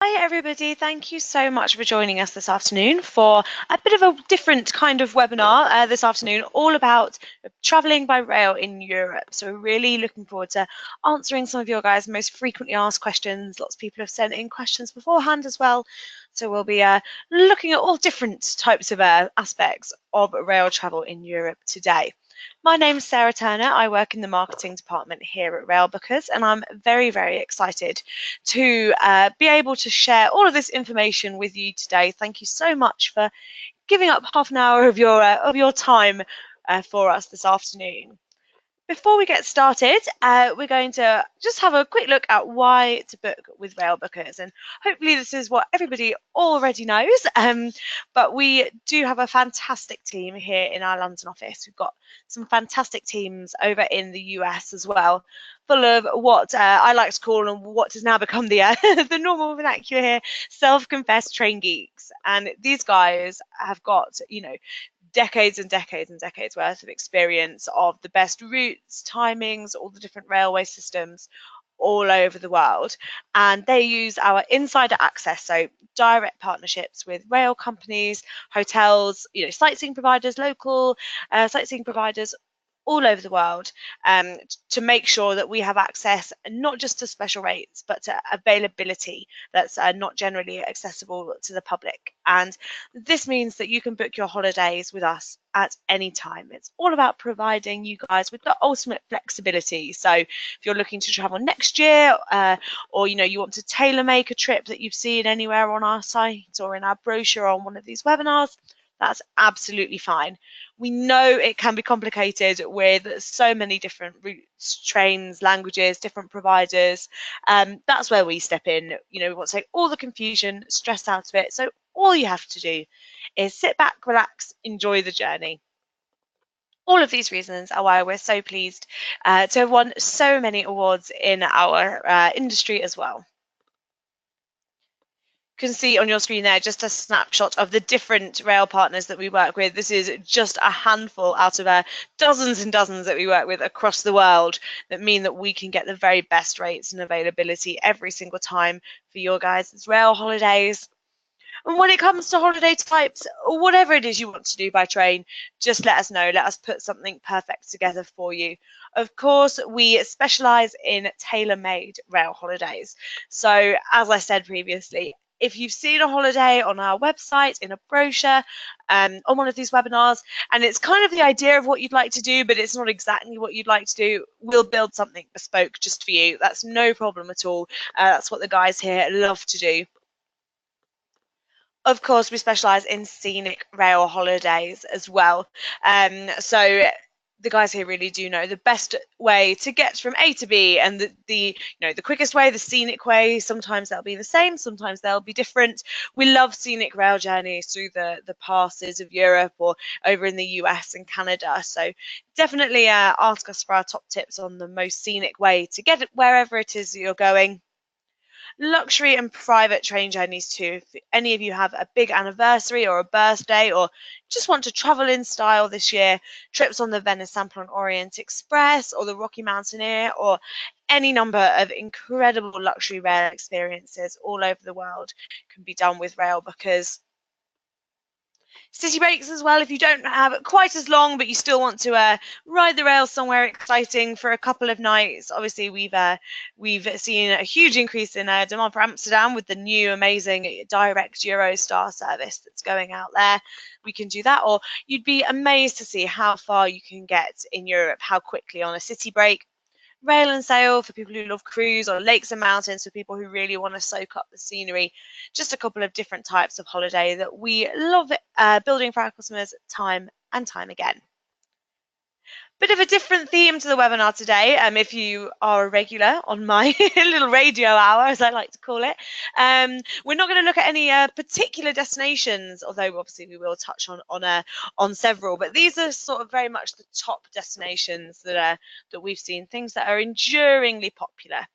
Hi everybody, thank you so much for joining us this afternoon for a bit of a different kind of webinar this afternoon, all about travelling by rail in Europe. So we're really looking forward to answering some of your guys' most frequently asked questions. Lots of people have sent in questions beforehand as well. So we'll be looking at all different types of aspects of rail travel in Europe today. My name's Sarah Turner. I work in the marketing department here at Railbookers, and I'm very, very excited to be able to share all of this information with you today. Thank you so much for giving up half an hour of your time for us this afternoon. Before we get started, we're going to just have a quick look at why to book with Railbookers, and hopefully this is what everybody already knows, but we do have a fantastic team here in our London office. We've got some fantastic teams over in the US as well, full of what I like to call, and what has now become the the normal vernacular here, self-confessed train geeks. And these guys have got, decades and decades and decades worth of experience of the best routes, timings, all the different railway systems all over the world. And they use our insider access, so direct partnerships with rail companies, hotels, sightseeing providers, local sightseeing providers all over the world, to make sure that we have access not just to special rates but to availability that's not generally accessible to the public. And this means that you can book your holidays with us at any time. It's all about providing you guys with the ultimate flexibility. So if you're looking to travel next year, or you want to tailor make a trip that you've seen anywhere on our site or in our brochure on one of these webinars, that's absolutely fine. We know it can be complicated with so many different routes, trains, languages, different providers. That's where we step in. We want to take all the confusion, stress out of it. So all you have to do is sit back, relax, enjoy the journey. All of these reasons are why we're so pleased to have won so many awards in our industry as well. You can see on your screen there just a snapshot of the different rail partners that we work with. This is just a handful out of dozens and dozens that we work with across the world that mean that we can get the very best rates and availability every single time for your guys' rail holidays. And when it comes to holiday types, whatever it is you want to do by train, just let us know. Let us put something perfect together for you. Of course, we specialise in tailor-made rail holidays. So, as I said previously, if you've seen a holiday on our website, in a brochure, on one of these webinars, and it's kind of the idea of what you'd like to do, but it's not exactly what you'd like to do, we'll build something bespoke just for you. That's no problem at all. That's what the guys here love to do. Of course, we specialise in scenic rail holidays as well. So the guys here really do know the best way to get from A to B, and the quickest way, the scenic way. Sometimes they'll be the same, sometimes they'll be different. We love scenic rail journeys through the passes of Europe or over in the US and Canada. So definitely ask us for our top tips on the most scenic way to get wherever it is that you're going. Luxury and private train journeys too. If any of you have a big anniversary or a birthday, or just want to travel in style this year, trips on the Venice Sample and Orient Express or the Rocky Mountaineer, or any number of incredible luxury rail experiences all over the world can be done with Railbookers. City breaks as well, if you don't have quite as long but you still want to ride the rails somewhere exciting for a couple of nights. Obviously we've seen a huge increase in demand for Amsterdam with the new amazing direct Eurostar service that's going out there. We can do that, or you'd be amazed to see how far you can get in Europe, how quickly on a city break. Rail and sail for people who love cruise, or lakes and mountains for people who really want to soak up the scenery. Just a couple of different types of holiday that we love building for our customers time and time again. Bit of a different theme to the webinar today. If you are a regular on my little radio hour, as I like to call it, we're not going to look at any particular destinations, although obviously we will touch on several. But these are sort of very much the top destinations that we've seen, things that are enduringly popular.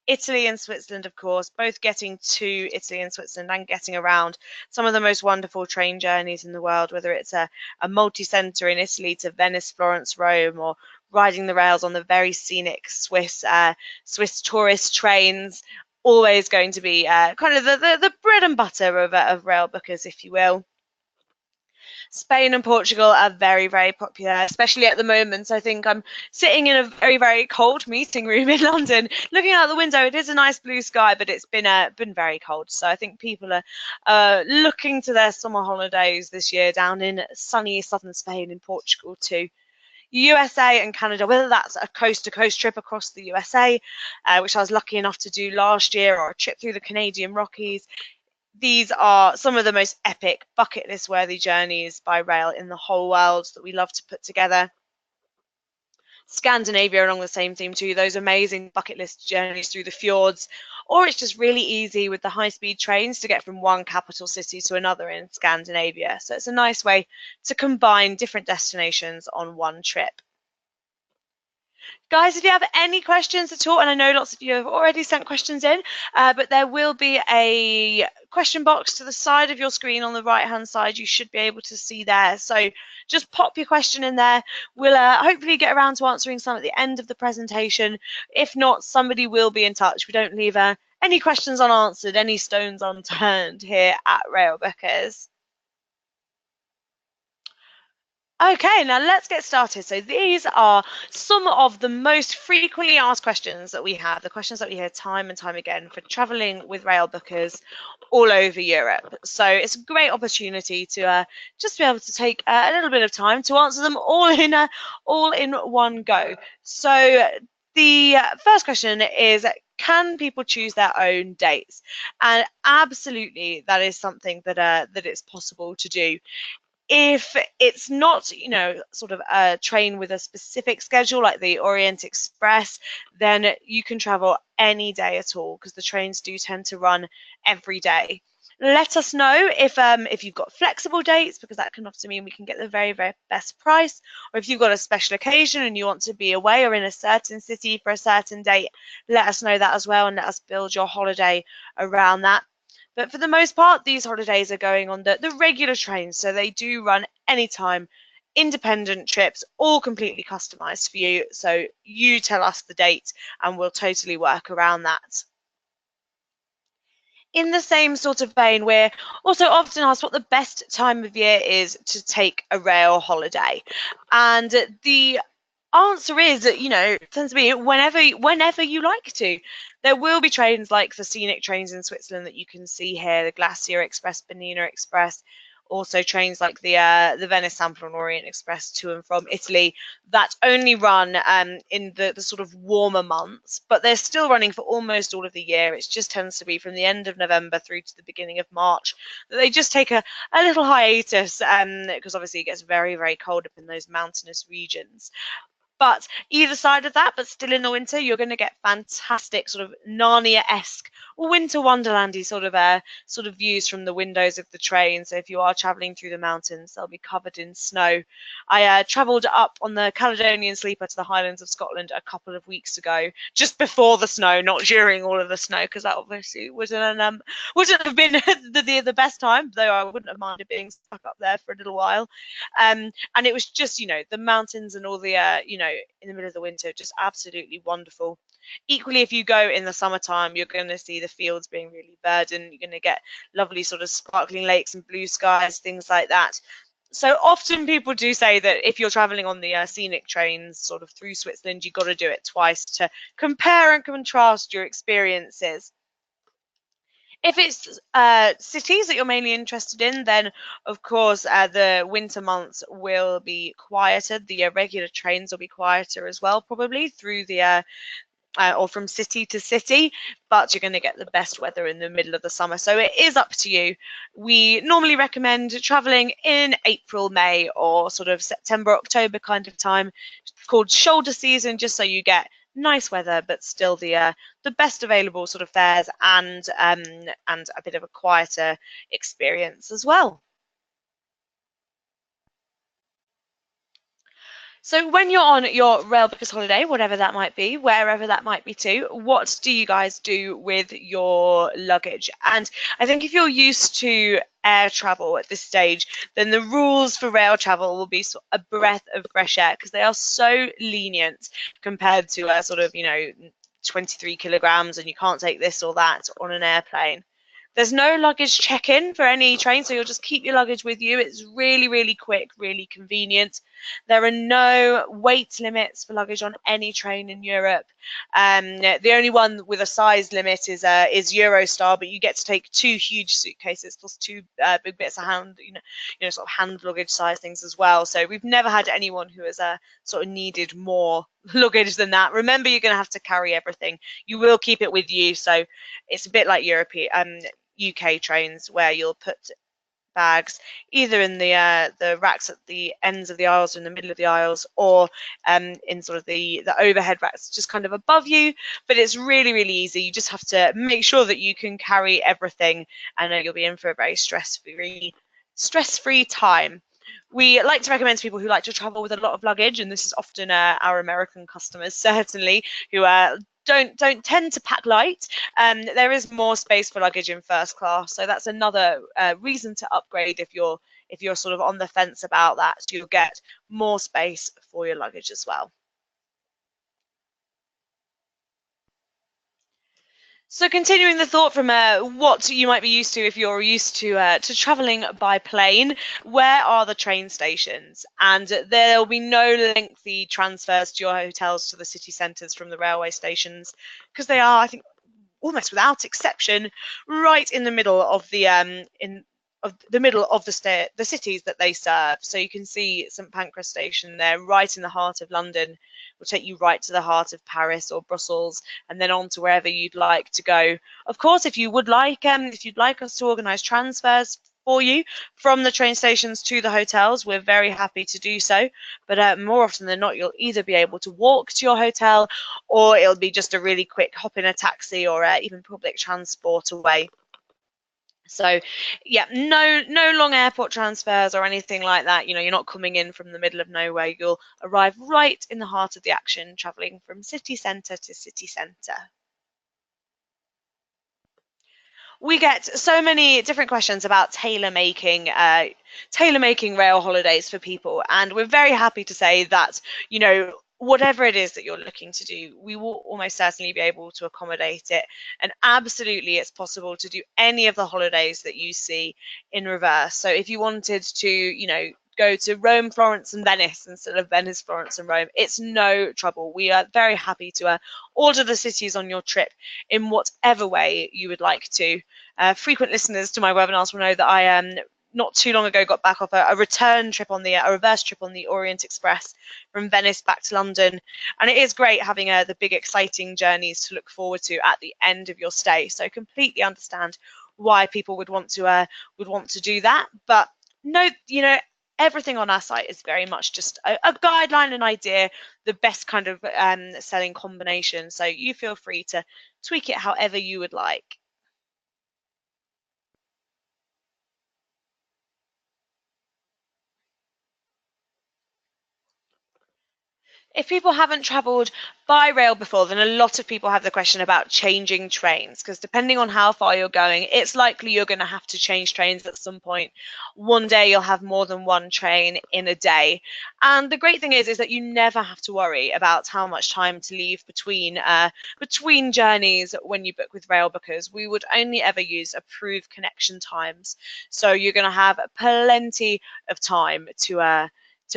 Italy and Switzerland, of course, both getting to Italy and Switzerland and getting around some of the most wonderful train journeys in the world, whether it's a multi-centre in Italy to Venice, Florence, Rome, or riding the rails on the very scenic Swiss tourist trains. always going to be kind of the bread and butter of Railbookers, if you will. Spain and Portugal are very, very popular, especially at the moment. I think I'm sitting in a very, very cold meeting room in London, looking out the window. It is a nice blue sky, but it's been very cold. So I think people are looking to their summer holidays this year down in sunny southern Spain and Portugal too. USA and Canada, whether that's a coast-to-coast trip across the USA, which I was lucky enough to do last year, or a trip through the Canadian Rockies. These are some of the most epic bucket list worthy journeys by rail in the whole world that we love to put together. Scandinavia along the same theme too, those amazing bucket list journeys through the fjords, or it's just really easy with the high-speed trains to get from one capital city to another in Scandinavia. So it's a nice way to combine different destinations on one trip. Guys, if you have any questions at all, and I know lots of you have already sent questions in, but there will be a question box to the side of your screen on the right-hand side. You should be able to see there. So just pop your question in there. We'll hopefully get around to answering some at the end of the presentation. If not, somebody will be in touch. We don't leave any questions unanswered, any stones unturned here at Railbookers. Okay, now let's get started. So these are some of the most frequently asked questions that we have, the questions that we hear time and time again for traveling with Railbookers all over Europe. So it's a great opportunity to just be able to take a little bit of time to answer them all in one go. So the first question is, can people choose their own dates? And absolutely, that is something that it's possible to do. If it's not, sort of a train with a specific schedule like the Orient Express, then you can travel any day at all, because the trains do tend to run every day. Let us know if you've got flexible dates, because that can often mean we can get the very, very best price. Or if you've got a special occasion and you want to be away or in a certain city for a certain date, let us know that as well, and let us build your holiday around that. But for the most part, these holidays are going on the regular trains, so they do run anytime, independent trips, all completely customized for you. So you tell us the date and we'll totally work around that. In the same sort of vein, we're also often asked what the best time of year is to take a rail holiday. And the answer is that, tends to be whenever you like to. There will be trains like the scenic trains in Switzerland that you can see here, the Glacier Express, Bernina Express, also trains like the Venice Sample and Orient Express to and from Italy that only run in the sort of warmer months, but they're still running for almost all of the year. It just tends to be from the end of November through to the beginning of March that they just take a little hiatus, because obviously it gets very, very cold up in those mountainous regions. But either side of that, but still in the winter, you're going to get fantastic sort of Narnia-esque, winter wonderlandy sort of views from the windows of the train. So if you are traveling through the mountains, they'll be covered in snow. I travelled up on the Caledonian Sleeper to the Highlands of Scotland a couple of weeks ago, just before the snow, not during all of the snow, because that obviously wouldn't have been the best time, though I wouldn't have minded being stuck up there for a little while. And it was just, the mountains and all the, in the middle of the winter, just absolutely wonderful. Equally, if you go in the summertime, you're going to see the fields being really verdant. You're going to get lovely sort of sparkling lakes and blue skies, things like that. So often people do say that if you're traveling on the scenic trains sort of through Switzerland, you've got to do it twice to compare and contrast your experiences. If it's cities that you're mainly interested in, then of course the winter months will be quieter. The regular trains will be quieter as well, probably through the or from city to city, but you're going to get the best weather in the middle of the summer. So it is up to you. We normally recommend traveling in April, May, or sort of September, October kind of time. It's called shoulder season, just so you get nice weather, but still the best available sort of fares and a bit of a quieter experience as well. So when you're on your Railbookers holiday, whatever that might be, wherever that might be to, what do you guys do with your luggage? And I think if you're used to air travel at this stage, then the rules for rail travel will be a breath of fresh air, because they are so lenient compared to sort of, 23 kilograms and you can't take this or that on an airplane. There's no luggage check-in for any train, so you'll just keep your luggage with you. It's really, really quick, really convenient. There are no weight limits for luggage on any train in Europe. The only one with a size limit is Eurostar, but you get to take 2 huge suitcases plus 2 big bits of sort of hand luggage size things as well. So we've never had anyone who has sort of needed more luggage than that. Remember, you're going to have to carry everything. You will keep it with you, so it's a bit like UK trains where you'll put bags either in the racks at the ends of the aisles or in the middle of the aisles, or in sort of the overhead racks just kind of above you. But it's really, really easy. You just have to make sure that you can carry everything, and you'll be in for a very stress-free time. We like to recommend to people who like to travel with a lot of luggage, and this is often our American customers, certainly, who don't tend to pack light. There is more space for luggage in first class, so that's another reason to upgrade if you're sort of on the fence about that. You'll get more space for your luggage as well. So continuing the thought from what you might be used to if you're used to travelling by plane, where are the train stations? And there'll be no lengthy transfers to your hotels to the city centres from the railway stations, because they are, I think, almost without exception, right in the middle of the cities that they serve. So you can see St Pancras Station there, right in the heart of London. Will take you right to the heart of Paris or Brussels, and then on to wherever you'd like to go. Of course, if you'd like us to organise transfers for you from the train stations to the hotels, we're very happy to do so. But more often than not, you'll either be able to walk to your hotel, or it'll be just a really quick hop in a taxi or even public transport away. So yeah, no long airport transfers or anything like that. You're not coming in from the middle of nowhere. You'll arrive right in the heart of the action, travelling from city centre to city centre. We get so many different questions about tailor making rail holidays for people, and we're very happy to say that whatever it is that you're looking to do, we will almost certainly be able to accommodate it. And absolutely, it's possible to do any of the holidays that you see in reverse. So if you wanted to, go to Rome, Florence, and Venice instead of Venice, Florence, and Rome, it's no trouble. We are very happy to order the cities on your trip in whatever way you would like to. Frequent listeners to my webinars will know that I not too long ago got back off a return trip on a reverse trip on the Orient Express from Venice back to London, and it is great having the big exciting journeys to look forward to at the end of your stay. So completely understand why people would want to do that, but no, everything on our site is very much just a guideline, an idea, the best kind of selling combination. So you feel free to tweak it however you would like. If people haven't travelled by rail before, then a lot of people have the question about changing trains, because depending on how far you're going, it's likely you're going to have to change trains at some point. One day you'll have more than one train in a day. And the great thing is that you never have to worry about how much time to leave between journeys when you book with Railbookers. We would only ever use approved connection times. So you're going to have plenty of time to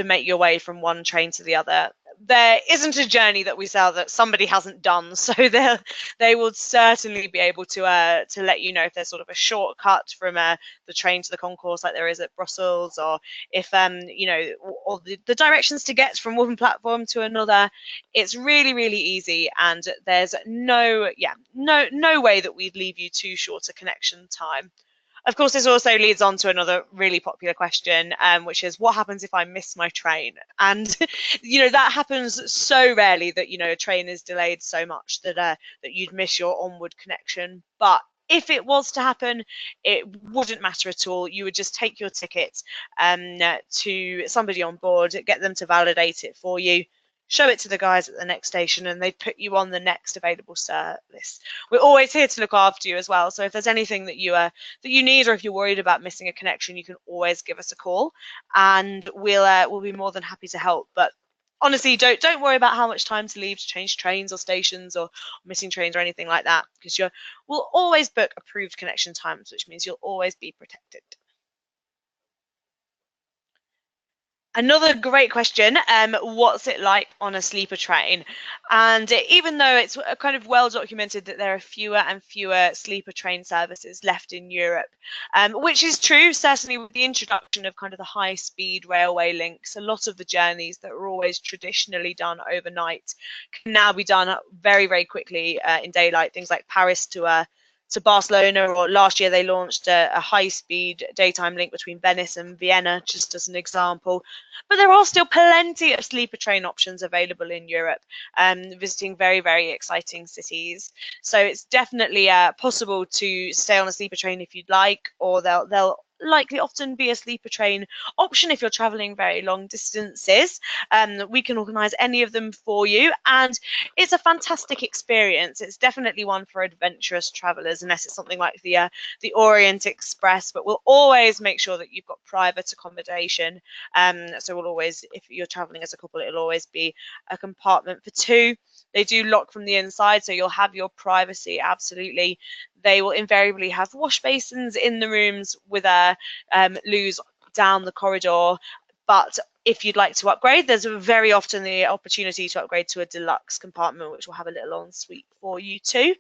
make your way from one train to the other. There isn't a journey that we sell that somebody hasn't done, so they will certainly be able to let you know if there's sort of a shortcut from the train to the concourse like there is at Brussels, or if or the directions to get from one platform to another. It's really, really easy, and there's no way that we'd leave you too short a connection time. Of course, this also leads on to another really popular question, which is what happens if I miss my train? And that happens so rarely that a train is delayed so much that you'd miss your onward connection. But if it was to happen, it wouldn't matter at all. You would just take your ticket to somebody on board, get them to validate it for you, show it to the guys at the next station, and they'd put you on the next available service. We're always here to look after you as well, so if there's anything that you need, or if you're worried about missing a connection, you can always give us a call, and we'll be more than happy to help. But honestly, don't worry about how much time to leave to change trains or stations or missing trains or anything like that, because we'll always book approved connection times, which means you'll always be protected. Another great question. What's it like on a sleeper train? And even though it's kind of well documented that there are fewer and fewer sleeper train services left in Europe, which is true, certainly with the introduction of kind of the high speed railway links, a lot of the journeys that were always traditionally done overnight can now be done very, very quickly in daylight. Things like Paris to Barcelona, or last year they launched a high-speed daytime link between Venice and Vienna, just as an example. But there are still plenty of sleeper train options available in Europe, visiting very, very exciting cities. So it's definitely possible to stay on a sleeper train if you'd like, or they'll likely often be a sleeper train option if you're traveling very long distances. We can organise any of them for you, and it's a fantastic experience. It's definitely one for adventurous travellers, unless it's something like the Orient Express. But we'll always make sure that you've got private accommodation. So we'll always, if you're travelling as a couple, it'll always be a compartment for two. They do lock from the inside, so you'll have your privacy, absolutely. They will invariably have wash basins in the rooms with loos down the corridor. But if you'd like to upgrade, there's very often the opportunity to upgrade to a deluxe compartment, which will have a little ensuite for you too.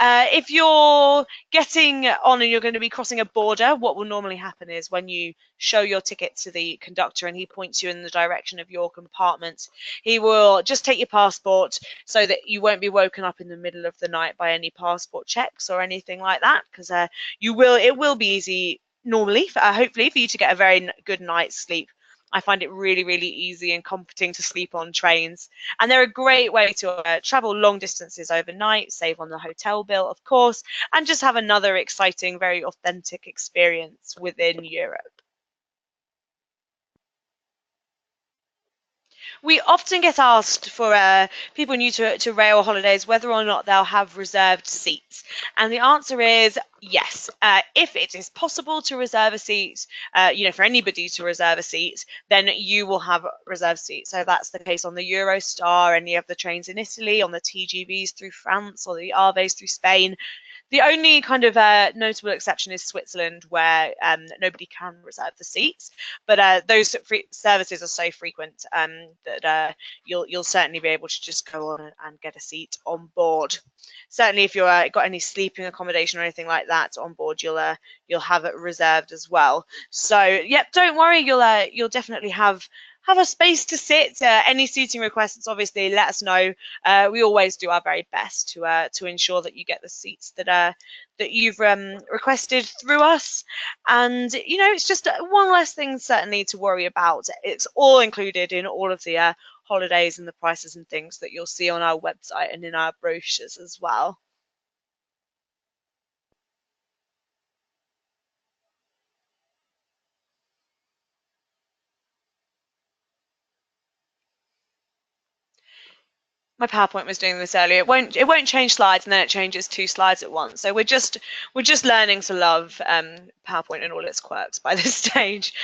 If you're getting on and you're going to be crossing a border, what will normally happen is when you show your ticket to the conductor and he points you in the direction of your compartment, he will just take your passport so that you won't be woken up in the middle of the night by any passport checks or anything like that, because it will be easy normally, hopefully, for you to get a very good night's sleep. I find it really, really easy and comforting to sleep on trains. And they're a great way to travel long distances overnight, save on the hotel bill, of course, and just have another exciting, very authentic experience within Europe. We often get asked for people new to rail holidays whether or not they'll have reserved seats. And the answer is yes. If it is possible to reserve a seat, for anybody to reserve a seat, then you will have reserved seats. So that's the case on the Eurostar, any of the trains in Italy, on the TGVs through France, or the Aves through Spain. The only kind of notable exception is Switzerland, where nobody can reserve the seats. But those services are so frequent that you'll certainly be able to just go on and get a seat on board. Certainly, if you've got any sleeping accommodation or anything like that on board, you'll have it reserved as well. So, yep, don't worry, you'll definitely have a space to sit. Any seating requests, obviously, let us know. We always do our very best to ensure that you get the seats that you've requested through us. And it's just one less thing certainly to worry about. It's all included in all of the holidays and the prices and things that you'll see on our website and in our brochures as well. My PowerPoint was doing this earlier. It won't change slides, and then it changes two slides at once. So we're just learning to love PowerPoint and all its quirks by this stage.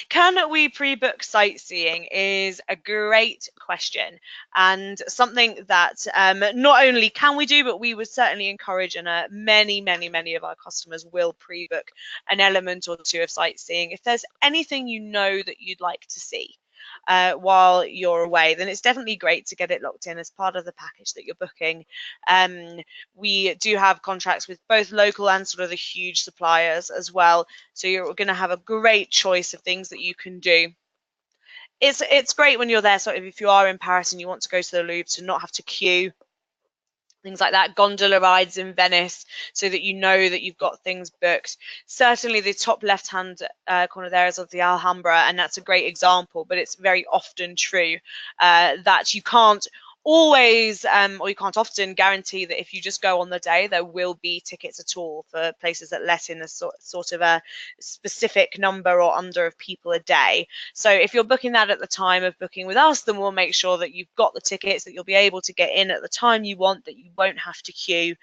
Can we pre-book sightseeing is a great question, and something that not only can we do, but we would certainly encourage, and many of our customers will pre-book an element or two of sightseeing. If there's anything that you'd like to see while you're away, then it's definitely great to get it locked in as part of the package that you're booking. We do have contracts with both local and sort of the huge suppliers as well, so you're going to have a great choice of things that you can do. It's great when you're there, sort of if you are in Paris and you want to go to the Louvre, to not have to queue, things like that, gondola rides in Venice, so that you know that you've got things booked. Certainly the top left hand corner there is of the Alhambra, and that's a great example, but it's very often true that you can't always, or you can't often guarantee that if you just go on the day, there will be tickets at all for places that let in a sort of a specific number or under of people a day. So if you're booking that at the time of booking with us, then we'll make sure that you've got the tickets, that you'll be able to get in at the time you want, that you won't have to queue.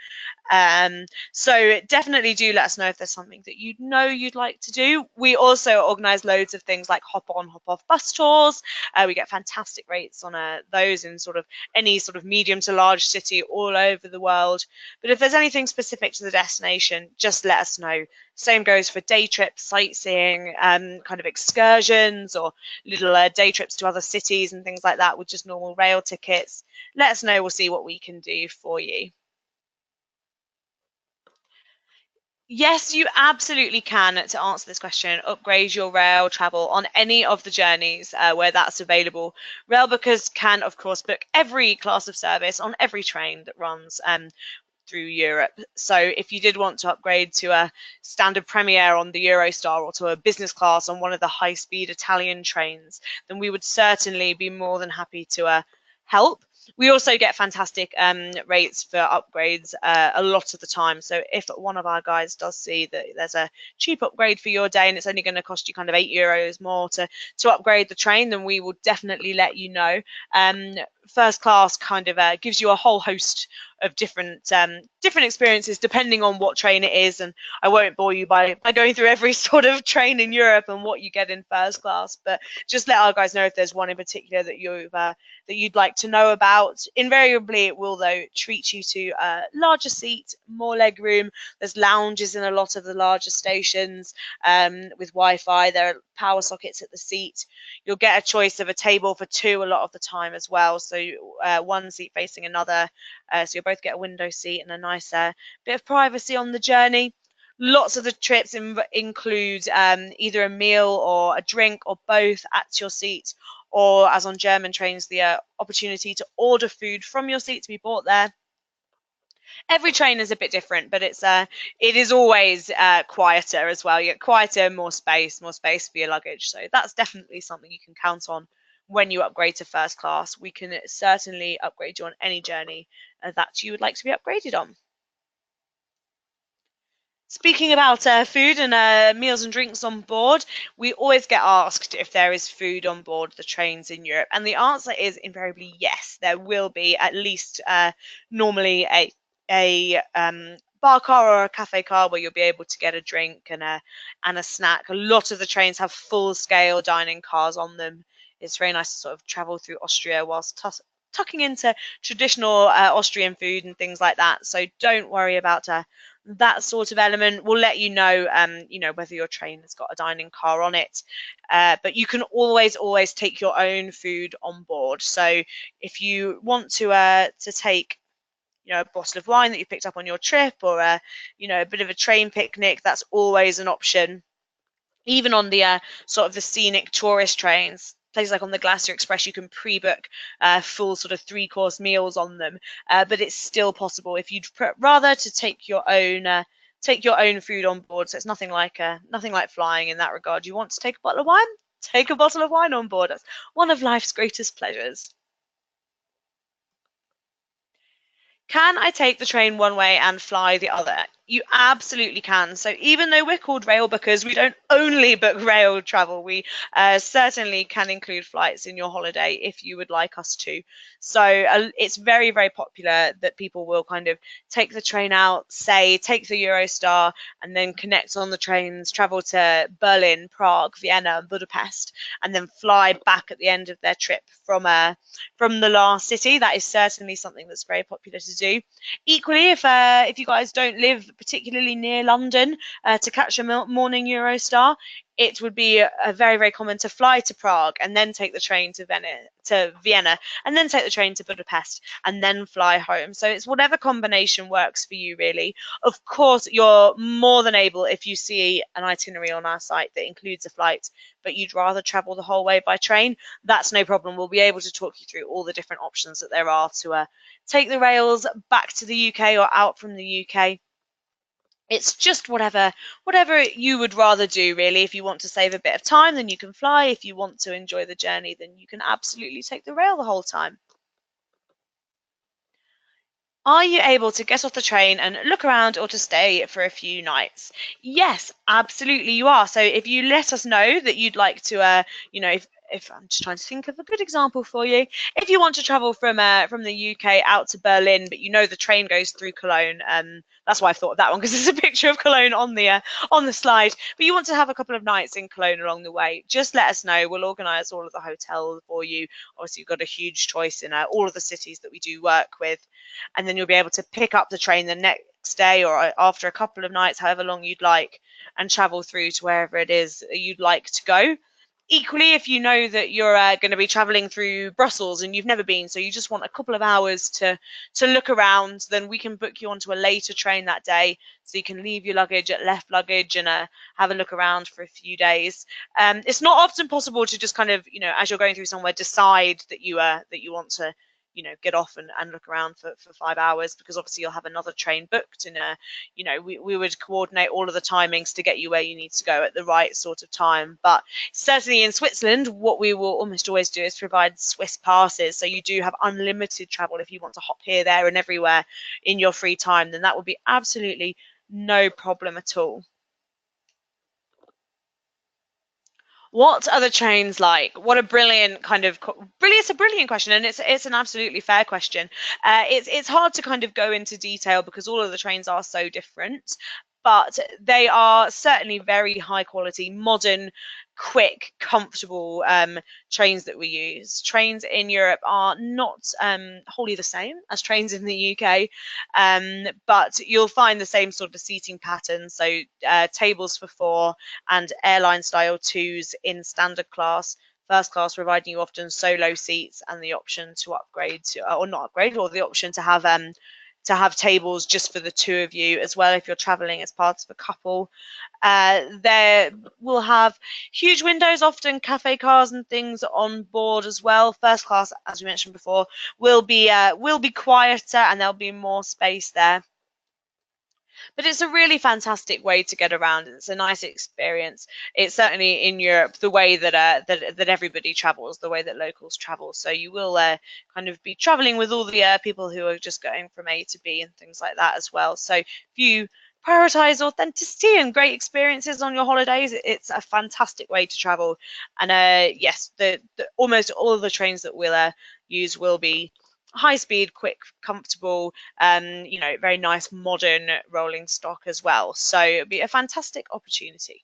So definitely do let us know if there's something that you'd like to do. We also organise loads of things like hop on, hop off bus tours. We get fantastic rates on those in sort of any sort of medium to large city all over the world. But if there's anything specific to the destination, just let us know. Same goes for day trips, sightseeing, kind of excursions, or little day trips to other cities and things like that with just normal rail tickets. Let us know, we'll see what we can do for you. Yes, you absolutely can, to answer this question, upgrade your rail travel on any of the journeys where that's available. Railbookers can, of course, book every class of service on every train that runs through Europe. So if you did want to upgrade to a standard Premier on the Eurostar or to a business class on one of the high-speed Italian trains, then we would certainly be more than happy to help. We also get fantastic rates for upgrades a lot of the time. So if one of our guys does see that there's a cheap upgrade for your day and it's only going to cost you kind of €8 more to upgrade the train, then we will definitely let you know. First class kind of gives you a whole host of different experiences depending on what train it is, and I won't bore you by going through every sort of train in Europe and what you get in first class, but just let our guys know if there's one in particular that you'd like to know about. Invariably, it will though treat you to a larger seat, more leg room. There's lounges in a lot of the larger stations with Wi-Fi. There are power sockets at the seat. You'll get a choice of a table for two a lot of the time as well, so one seat facing another, so you'll both get a window seat and a nice bit of privacy on the journey. Lots of the trips include either a meal or a drink or both at your seat, or as on German trains, the opportunity to order food from your seat to be brought there. Every train is a bit different, but it is always quieter as well. You get quieter, more space for your luggage. So that's definitely something you can count on when you upgrade to first class. We can certainly upgrade you on any journey that you would like to be upgraded on. Speaking about food and meals and drinks on board, we always get asked if there is food on board the trains in Europe, and the answer is invariably yes. There will be at least normally a bar car or a cafe car where you'll be able to get a drink and a snack. A lot of the trains have full-scale dining cars on them. It's very nice to sort of travel through Austria whilst tucking into traditional Austrian food and things like that. So don't worry about that sort of element. We'll let you know, whether your train has got a dining car on it. But you can always take your own food on board. So if you want to take a bottle of wine that you picked up on your trip, or a bit of a train picnic, that's always an option. Even on the sort of the scenic tourist trains, places like on the Glacier Express, you can pre-book full sort of 3-course meals on them, but it's still possible if you'd rather to take your own food on board. So it's nothing like flying in that regard. You want to take a bottle of wine? Take a bottle of wine on board. That's one of life's greatest pleasures. Can I take the train one way and fly the other? You absolutely can. So even though we're called Railbookers, we don't only book rail travel. We certainly can include flights in your holiday if you would like us to. So it's very, very popular that people will kind of take the train out, say, take the Eurostar, and then connect on the trains, travel to Berlin, Prague, Vienna, Budapest, and then fly back at the end of their trip from the last city. That is certainly something that's very popular to do. Equally, if you guys don't live particularly near London to catch a morning Eurostar, it would be very, very common to fly to Prague and then take the train to Vienna, and then take the train to Budapest and then fly home. So it's whatever combination works for you, really. Of course, you're more than able, if you see an itinerary on our site that includes a flight, but you'd rather travel the whole way by train, that's no problem. We'll be able to talk you through all the different options that there are to take the rails back to the UK or out from the UK. It's just whatever you would rather do, really. If you want to save a bit of time, then you can fly. If you want to enjoy the journey, then you can absolutely take the rail the whole time. Are you able to get off the train and look around or to stay for a few nights? Yes, absolutely you are. So if you let us know that you'd like to, if I'm just trying to think of a good example for you, if you want to travel from the UK out to Berlin, but you know the train goes through Cologne, that's why I thought of that one because there's a picture of Cologne on the slide. But you want to have a couple of nights in Cologne along the way, just let us know. We'll organise all of the hotels for you. Obviously, you've got a huge choice in all of the cities that we do work with, and then you'll be able to pick up the train the next day or after a couple of nights, however long you'd like, and travel through to wherever it is you'd like to go. Equally, if you know that you're going to be traveling through Brussels and you've never been, so you just want a couple of hours to look around, then we can book you onto a later train that day, so you can leave your luggage at left luggage and have a look around for a few days. It's not often possible to just kind of, as you're going through somewhere, decide that you want to get off and look around for 5 hours, because obviously you'll have another train booked, and we would coordinate all of the timings to get you where you need to go at the right sort of time. But certainly in Switzerland, what we will almost always do is provide Swiss passes, so you do have unlimited travel. If you want to hop here, there and everywhere in your free time, then that would be absolutely no problem at all. What are the trains like? What a brilliant it's a brilliant question, and it's an absolutely fair question. It's hard to kind of go into detail because all of the trains are so different, but they are certainly very high quality, modern, quick, comfortable trains that we use. Trains in Europe are not wholly the same as trains in the UK, but you'll find the same sort of seating pattern. So tables for four and airline style twos in standard class. First class providing you often solo seats and the option to upgrade to, or not upgrade, or the option to have tables just for the two of you as well if you're traveling as part of a couple. There will have huge windows, often cafe cars and things on board as well. First class, as we mentioned before, will be quieter and there'll be more space there. But it's a really fantastic way to get around. It's a nice experience. It's certainly in Europe the way that everybody travels, the way that locals travel. So you will kind of be traveling with all the people who are just going from A to B and things like that as well. So if you prioritize authenticity and great experiences on your holidays, it's a fantastic way to travel. And yes, the almost all of the trains that we'll use will be high speed, quick, comfortable, very nice modern rolling stock as well. So it'd be a fantastic opportunity.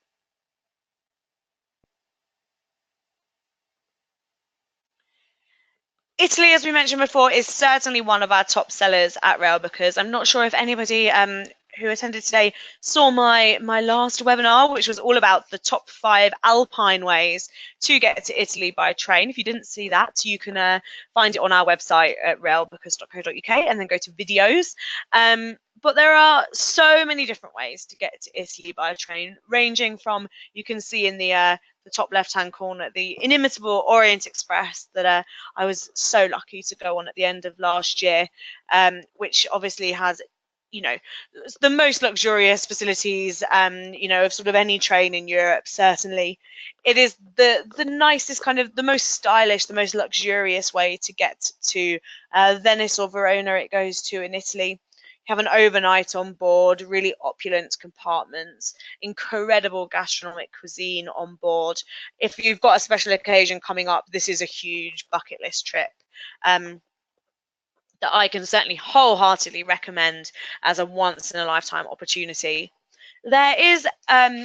Italy, as we mentioned before, is certainly one of our top sellers at Railbookers. I'm not sure if anybody who attended today saw my last webinar, which was all about the top 5 alpine ways to get to Italy by train. If you didn't see that, you can find it on our website at railbookers.co.uk and then go to videos. But there are so many different ways to get to Italy by train, ranging from, you can see in the top left-hand corner, the inimitable Orient Express that I was so lucky to go on at the end of last year, which obviously has, the most luxurious facilities, of sort of any train in Europe. Certainly, it is the nicest, kind of the most stylish, the most luxurious way to get to Venice or Verona. It goes to in Italy. Have an overnight on board, really opulent compartments, incredible gastronomic cuisine on board. If you've got a special occasion coming up, this is a huge bucket list trip that I can certainly wholeheartedly recommend as a once in a lifetime opportunity. There is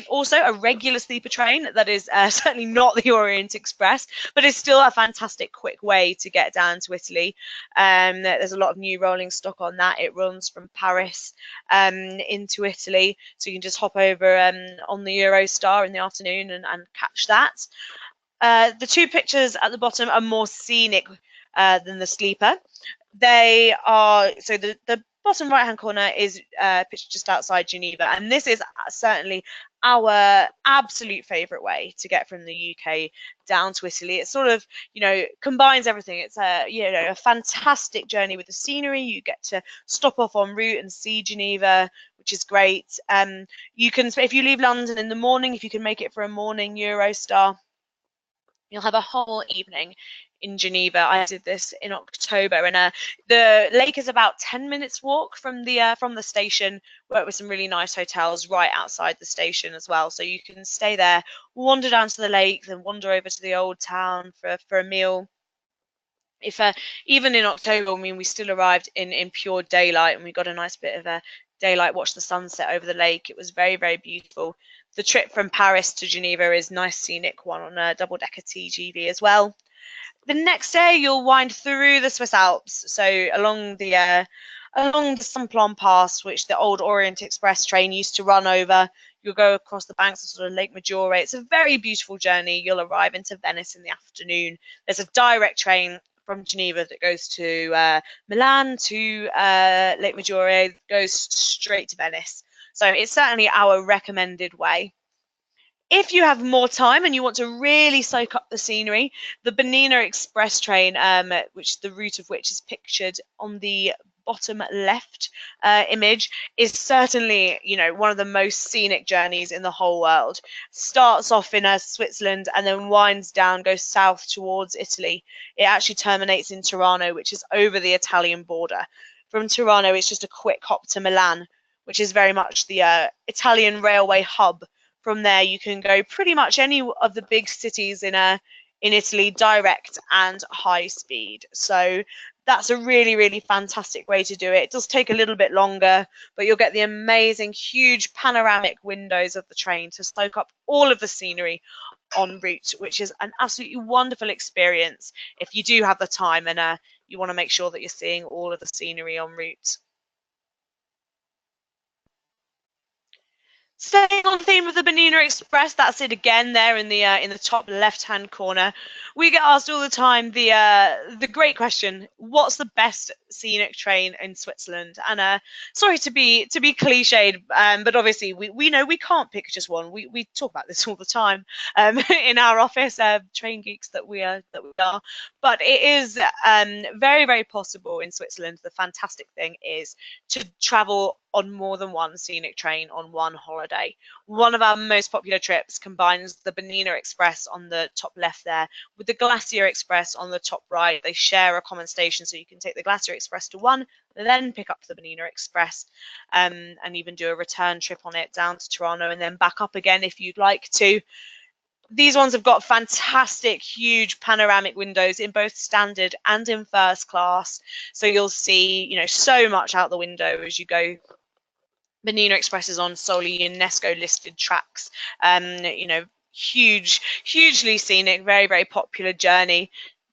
also a regular sleeper train that is certainly not the Orient Express, but it's still a fantastic quick way to get down to Italy. There's a lot of new rolling stock on that. It runs from Paris into Italy, so you can just hop over on the Eurostar in the afternoon and catch that. The two pictures at the bottom are more scenic than the sleeper. They are, so the bottom right hand corner is pictured just outside Geneva, and this is certainly our absolute favorite way to get from the UK down to Italy. It sort of, combines everything. It's a fantastic journey with the scenery. You get to stop off en route and see Geneva, which is great. You can, if you leave London in the morning, if you can make it for a morning Eurostar, you'll have a whole evening in Geneva. I did this in October, and the lake is about 10 minutes walk from the station. Worked with some really nice hotels right outside the station as well, so you can stay there, wander down to the lake, then wander over to the old town for a meal. If even in October, I mean, we still arrived in pure daylight, and we got a nice bit of a daylight, watched the sunset over the lake. It was very, very beautiful. The trip from Paris to Geneva is nice scenic one on a double-decker TGV as well. The next day you'll wind through the Swiss Alps, so along the Simplon Pass, which the old Orient Express train used to run over. You'll go across the banks of sort of Lake Maggiore. It's a very beautiful journey. You'll arrive into Venice in the afternoon. There's a direct train from Geneva that goes to Milan to Lake Maggiore, goes straight to Venice. So it's certainly our recommended way. If you have more time and you want to really soak up the scenery, the Bernina Express train, which the route of which is pictured on the bottom left image, is certainly, you know, one of the most scenic journeys in the whole world. Starts off in Switzerland and then winds down, goes south towards Italy. It actually terminates in Tirano, which is over the Italian border. From Tirano, it's just a quick hop to Milan, which is very much the Italian railway hub. From there, you can go pretty much any of the big cities in Italy, direct and high speed. So that's a really, really fantastic way to do it. It does take a little bit longer, but you'll get the amazing, huge panoramic windows of the train to soak up all of the scenery en route, which is an absolutely wonderful experience if you do have the time and you want to make sure that you're seeing all of the scenery en route. Staying on theme of the Bernina Express, that's it again there in the top left-hand corner. We get asked all the time the great question: what's the best scenic train in Switzerland? And sorry to be cliched, but obviously we know we can't pick just one. We talk about this all the time in our office, train geeks that we are. But it is very, very possible in Switzerland. The fantastic thing is to travel on more than one scenic train on one holiday. One of our most popular trips combines the Bernina Express on the top left there with the Glacier Express on the top right. They share a common station, so you can take the Glacier Express to one, then pick up the Bernina Express, and even do a return trip on it down to Tirano and then back up again if you'd like to. These ones have got fantastic, huge panoramic windows in both standard and in first class. So you'll see, you know, so much out the window as you go. Bernina Express is on solely UNESCO listed tracks. You know, hugely scenic, very, very popular journey.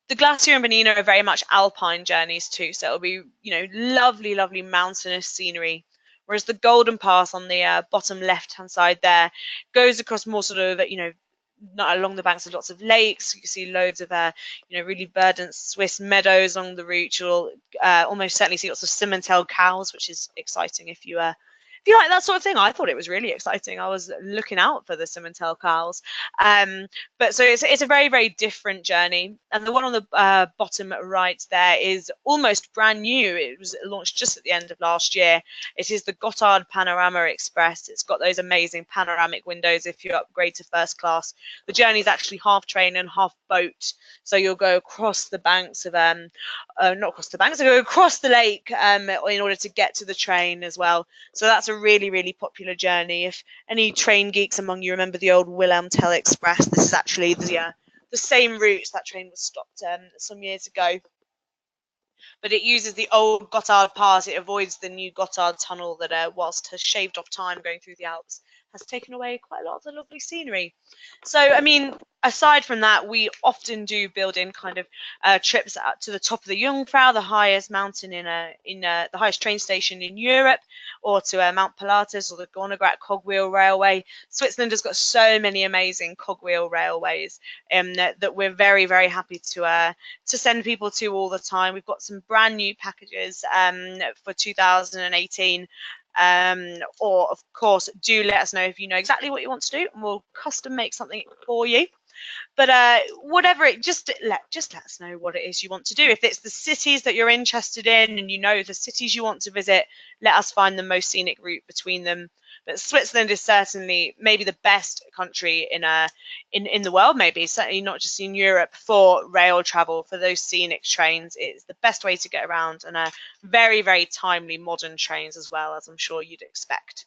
The Glacier and Bernina are very much alpine journeys too, so it'll be, you know, lovely, lovely mountainous scenery. Whereas the Golden Pass on the bottom left-hand side there goes across more sort of, you know, not along the banks of lots of lakes. You can see loads of, you know, really verdant Swiss meadows along the route. You'll almost certainly see lots of Simmental cows, which is exciting if you like that sort of thing. I thought it was really exciting. I was looking out for the Simmental cows. But so it's a very, very different journey. And the one on the bottom right there is almost brand new. It was launched just at the end of last year. It is the Gotthard Panorama Express. It's got those amazing panoramic windows if you upgrade to first class. The journey is actually half train and half boat. So you'll go across the banks of, not across the banks, you'll go across the lake in order to get to the train as well. So that's a really, really popular journey. If any train geeks among you remember the old Wilhelm Tell Express, this is actually the same route. That train was stopped some years ago. But it uses the old Gotthard Pass. It avoids the new Gotthard Tunnel that, whilst has shaved off time going through the Alps, has taken away quite a lot of the lovely scenery. So, I mean, aside from that, we often do build in kind of trips out to the top of the Jungfrau, the highest mountain in the highest train station in Europe, or to Mount Pilatus or the Gornergrat Cogwheel Railway. Switzerland has got so many amazing cogwheel railways that we're very, very happy to send people to all the time. We've got some brand new packages for 2018. Or of course, do let us know if you know exactly what you want to do, and we'll custom make something for you. But whatever it, just let us know what it is you want to do. If it's the cities that you're interested in, and you know the cities you want to visit, let us find the most scenic route between them. but Switzerland is certainly maybe the best country in the world, maybe certainly not just in Europe, for rail travel, for those scenic trains. It's the best way to get around, and very, very timely modern trains as well, as I'm sure you'd expect.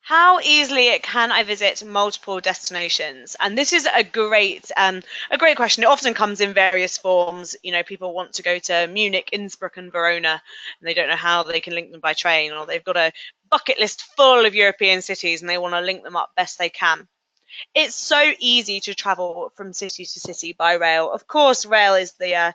How easily can I visit multiple destinations? And this is a great question. It often comes in various forms. You know, people want to go to Munich, Innsbruck, and Verona, and they don't know how they can link them by train, or they've got a bucket list full of European cities and they want to link them up best they can. It's so easy to travel from city to city by rail. Of course, rail is the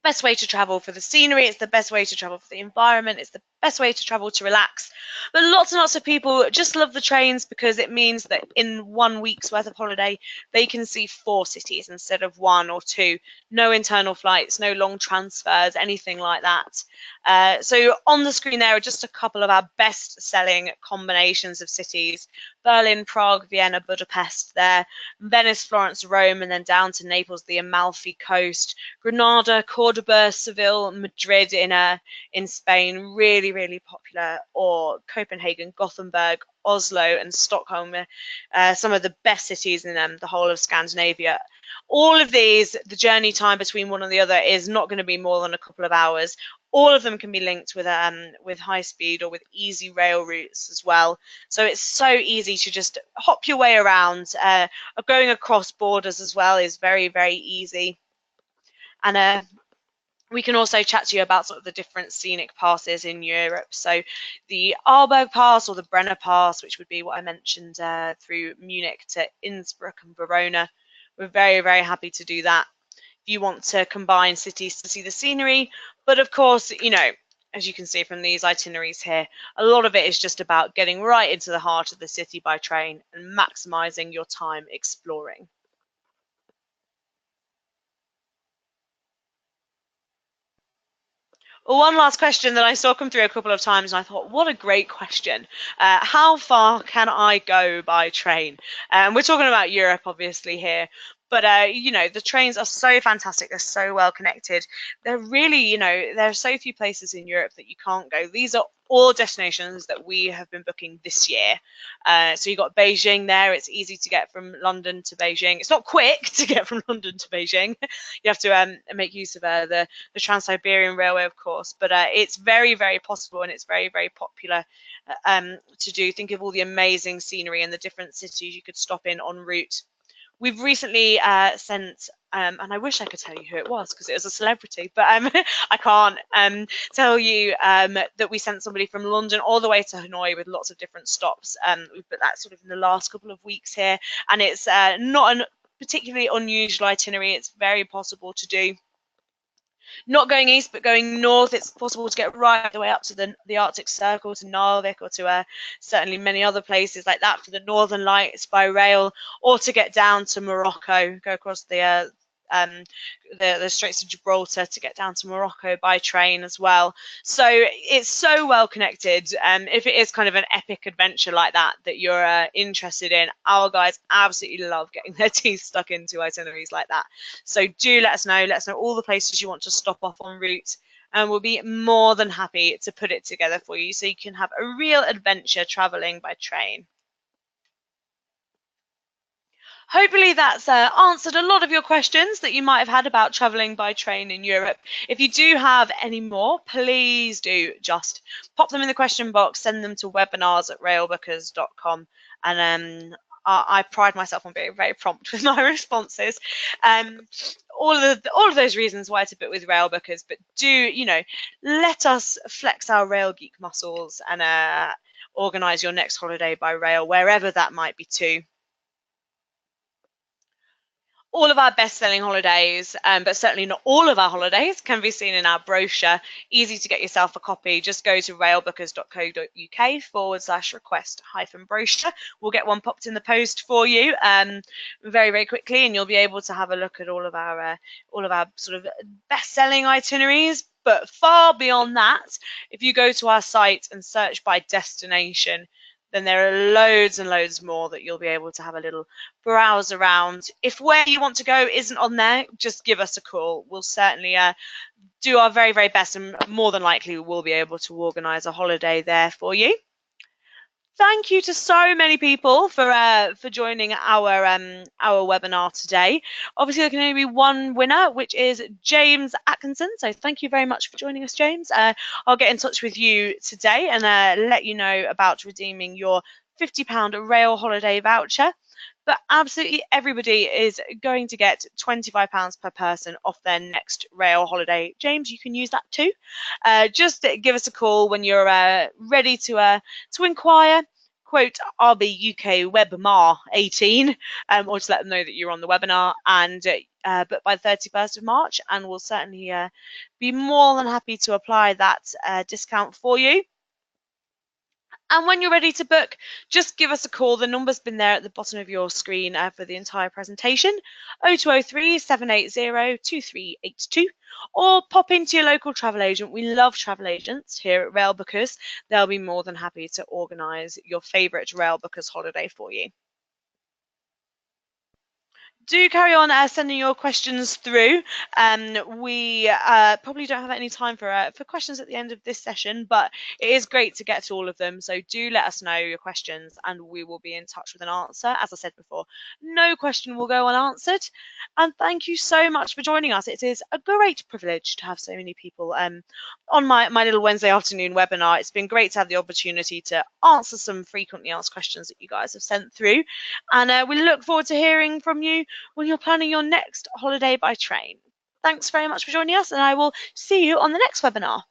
best way to travel for the scenery, it's the best way to travel for the environment, it's the best way to travel to relax. But lots and lots of people just love the trains because it means that in 1 week's worth of holiday they can see 4 cities instead of 1 or 2. No internal flights, no long transfers, anything like that. So on the screen there are just a couple of our best selling combinations of cities: Berlin, Prague, Vienna, Budapest there, Venice, Florence, Rome, and then down to Naples, the Amalfi Coast, Granada, Cordoba, Seville, Madrid in Spain, really, really popular, or Copenhagen, Gothenburg, Oslo, and Stockholm, some of the best cities in the whole of Scandinavia. All of these, the journey time between one and the other is not going to be more than a couple of hours. All of them can be linked with high speed or with easy rail routes as well. So it's so easy to just hop your way around. Going across borders as well is very, very easy. And we can also chat to you about sort of the different scenic passes in Europe. So the Arlberg Pass or the Brenner Pass, which would be what I mentioned through Munich to Innsbruck and Verona. We're very, very happy to do that if you want to combine cities to see the scenery. But of course, you know, as you can see from these itineraries here, a lot of it is just about getting right into the heart of the city by train and maximising your time exploring. One last question that I saw come through a couple of times, and I thought, what a great question. How far can I go by train? We're talking about Europe, obviously, here. But, you know, the trains are so fantastic. They're so well connected. They're really, you know, there are so few places in Europe that you can't go. These are all destinations that we have been booking this year. So you've got Beijing there. It's easy to get from London to Beijing. It's not quick to get from London to Beijing. You have to make use of the Trans-Siberian Railway, of course. But it's very, very possible, and it's very, very popular to do. Think of all the amazing scenery and the different cities you could stop in en route. We've recently sent, and I wish I could tell you who it was because it was a celebrity, but I can't tell you that we sent somebody from London all the way to Hanoi with lots of different stops. We've put that sort of in the last couple of weeks here, and it's not a particularly unusual itinerary. It's very possible to do. Not going east, but going north, it's possible to get right the way up to the Arctic Circle, to Narvik, or to certainly many other places like that for the Northern Lights by rail, or to get down to Morocco, go across the Straits of Gibraltar to get down to Morocco by train as well. So it's so well connected. If it is kind of an epic adventure like that you're interested in, our guys absolutely love getting their teeth stuck into itineraries like that. So do let us know. Let us know all the places you want to stop off en route, and we'll be more than happy to put it together for you so you can have a real adventure traveling by train. Hopefully that's answered a lot of your questions that you might have had about travelling by train in Europe. If you do have any more, please do just pop them in the question box, send them to webinars@railbookers.com, and I pride myself on being very prompt with my responses. All of those reasons why to book with Railbookers, but do, you know, let us flex our rail geek muscles and organise your next holiday by rail, wherever that might be too. All of our best-selling holidays, but certainly not all of our holidays, can be seen in our brochure. Easy to get yourself a copy. Just go to railbookers.co.uk/request-brochure. We'll get one popped in the post for you very, very quickly, and you'll be able to have a look at all of our sort of best-selling itineraries. But far beyond that, if you go to our site and search by destination, then there are loads and loads more that you'll be able to have a little browse around. If where you want to go isn't on there, just give us a call. We'll certainly do our very, very best, and more than likely we'll be able to organise a holiday there for you. Thank you to so many people for joining our webinar today. Obviously, there can only be one winner, which is James Atkinson. So thank you very much for joining us, James. I'll get in touch with you today and let you know about redeeming your £50 rail holiday voucher. But absolutely everybody is going to get £25 per person off their next rail holiday. James, you can use that too. Just give us a call when you're ready to inquire. Quote RB UK Webmar 18, or to let them know that you're on the webinar, and but by the 31st of March, and we'll certainly be more than happy to apply that discount for you. And when you're ready to book, just give us a call. The number's been there at the bottom of your screen for the entire presentation, 0203 780 2382, or pop into your local travel agent. We love travel agents here at Railbookers. They'll be more than happy to organise your favourite Railbookers holiday for you. Do carry on sending your questions through. We probably don't have any time for questions at the end of this session, but it is great to get to all of them. So do let us know your questions and we will be in touch with an answer. As I said before, no question will go unanswered. And thank you so much for joining us. It is a great privilege to have so many people on my little Wednesday afternoon webinar. It's been great to have the opportunity to answer some frequently asked questions that you guys have sent through. And we look forward to hearing from you when you're planning your next holiday by train. Thanks very much for joining us, and I will see you on the next webinar.